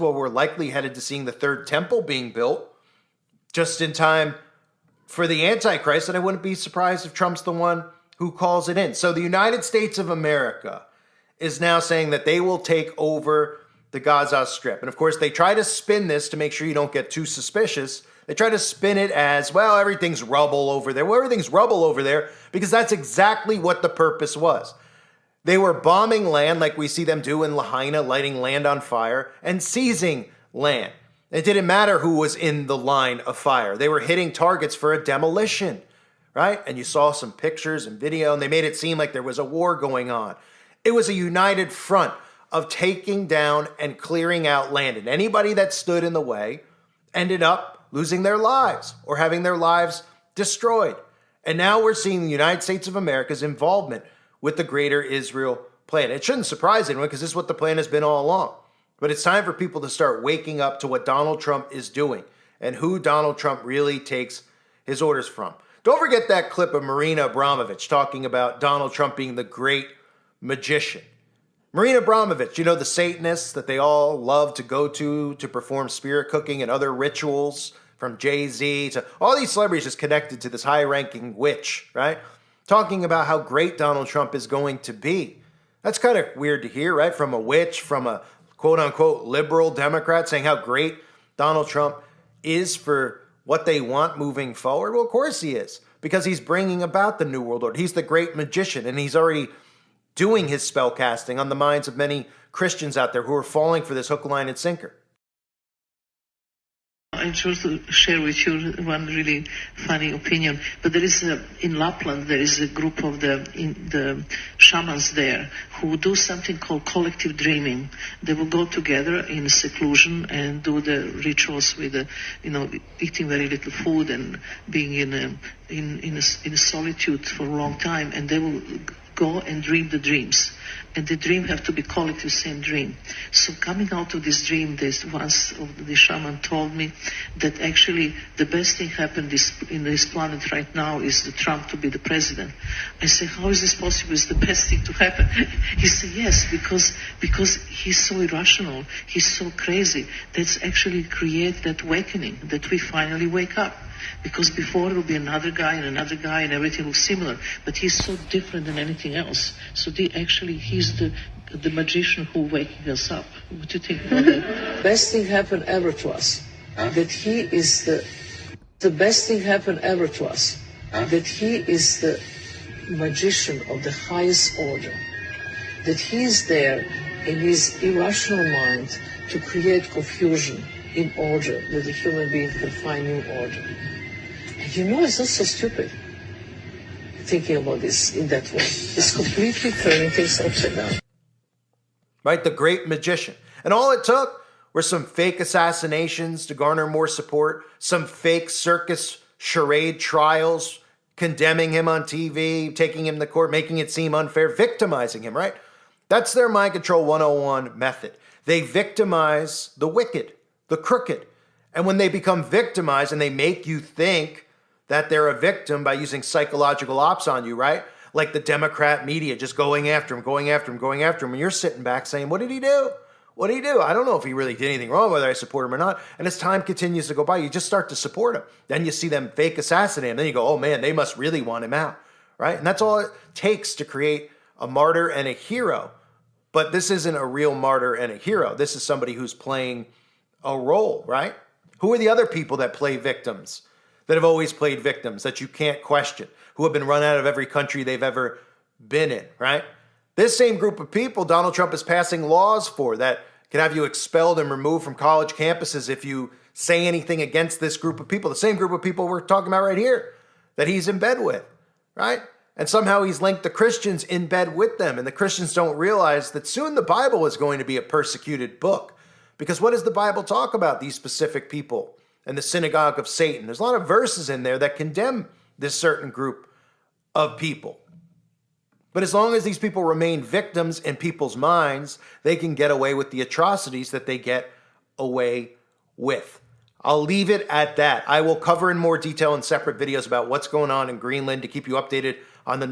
Well, we're likely headed to seeing the third temple being built just in time for the Antichrist, and I wouldn't be surprised if Trump's the one who calls it in. So the United States of America is now saying that they will take over the Gaza Strip. And of course, they try to spin this to make sure you don't get too suspicious. They try to spin it as, well, everything's rubble over there. Well, everything's rubble over there because that's exactly what the purpose was. They were bombing land like we see them do in Lahaina, lighting land on fire and seizing land. It didn't matter who was in the line of fire. They were hitting targets for a demolition, right? And you saw some pictures and video, and they made it seem like there was a war going on. It was a united front of taking down and clearing out land. And anybody that stood in the way ended up losing their lives or having their lives destroyed. And now we're seeing the United States of America's involvement with the Greater Israel plan. It shouldn't surprise anyone because this is what the plan has been all along. But it's time for people to start waking up to what Donald Trump is doing and who Donald Trump really takes his orders from. Don't forget that clip of Marina Abramovich talking about Donald Trump being the great magician. Marina Abramovich, you know, the Satanists that they all love to go to perform spirit cooking and other rituals, from Jay-Z to all these celebrities just connected to this high-ranking witch, right? Talking about how great Donald Trump is going to be. That's kind of weird to hear, right? From a witch, from a quote-unquote liberal Democrat saying how great Donald Trump is for what they want moving forward. Well, of course he is, because he's bringing about the New World Order. He's the great magician, and he's already doing his spell casting on the minds of many Christians out there who are falling for this hook, line, and sinker. I just to share with you one really funny opinion. But there is in Lapland there is a group of the shamans there who do something called collective dreaming. They will go together in seclusion and do the rituals with eating very little food and being in solitude for a long time, and they will go and dream the dreams. And the dream have to be collective, same dream. So coming out of this dream, once of the shaman told me that actually the best thing happened in this planet right now is the Trump to be the president. I said, how is this possible? It's the best thing to happen. He said, yes, because he's so irrational, he's so crazy. That's actually create that awakening, that we finally wake up. Because before it will be another guy and everything looks similar. But he's so different than anything else. So he's the magician who waking us up. What do you think about that? Best thing happened ever to us. That he is the best thing happened ever to us. That he is the magician of the highest order. That he is there in his irrational mind to create confusion in order that the human being can find new order. And it's not so stupid thinking about this in that way. It's completely turning things upside down. Right, the great magician. And all it took were some fake assassinations to garner more support, some fake circus charade trials, condemning him on TV, taking him to court, making it seem unfair, victimizing him, right? That's their mind control 101 method. They victimize the wicked, the crooked. And when they become victimized and they make you think that they're a victim by using psychological ops on you, right? Like the Democrat media just going after him. And you're sitting back saying, what did he do? What did he do? I don't know if he really did anything wrong, whether I support him or not. And as time continues to go by, you just start to support him. Then you see them fake assassinate him. Then you go, oh man, they must really want him out, right? And that's all it takes to create a martyr and a hero. But this isn't a real martyr and a hero. This is somebody who's playing a role, right? Who are the other people that play victims, that have always played victims, that you can't question, who have been run out of every country they've ever been in, right? This same group of people Donald Trump is passing laws for that can have you expelled and removed from college campuses if you say anything against this group of people. The same group of people we're talking about right here that he's in bed with, right? And somehow he's linked the Christians in bed with them. And the Christians don't realize that soon the Bible is going to be a persecuted book. Because what does the Bible talk about these specific people and the synagogue of Satan? There's a lot of verses in there that condemn this certain group of people. But as long as these people remain victims in people's minds, they can get away with the atrocities that they get away with. I'll leave it at that. I will cover in more detail in separate videos about what's going on in Greenland to keep you updated on the